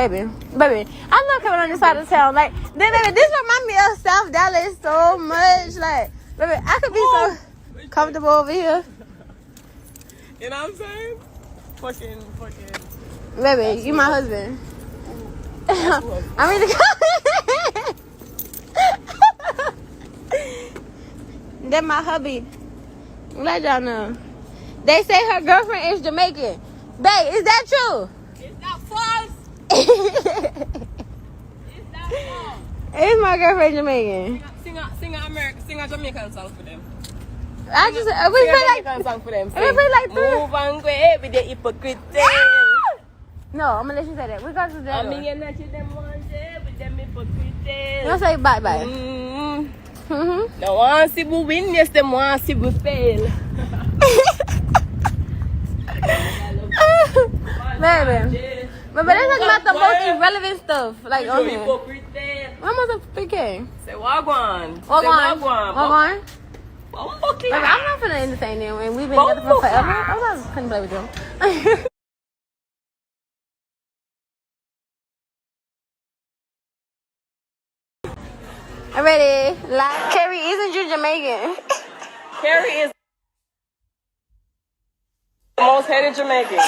baby. I love coming on this side of town. Like, then, baby, this reminds me of South Dallas so much. Like, baby, I could be so comfortable over here. You know what I'm saying? Fucking. Baby, you my husband. I mean, that my hubby. Let y'all know. They say her girlfriend is Jamaican. Babe, is that true? It's not false. Is It's not false. my girlfriend Jamaican? Sing a Jamaican song for them. I just we Sing a play Jamaican like song for them. we play like three. Move and go with the hypocrite. No, I'm gonna let you say that. We got to do that. I mean, you're not them one day with them hypocrite. You say bye. No one see we win, yes, them one see we fail. Baby. But let's talk about the most irrelevant stuff. Like, on here. Hypocrite. What motherfucker? Say wagwan. Wagwan. Baby, Baby, I'm not finna entertain them, and we've been together for forever. I'm not finna play with them. I'm ready. Live. Carrie, isn't you Jamaican? Carrie is the most hated Jamaican.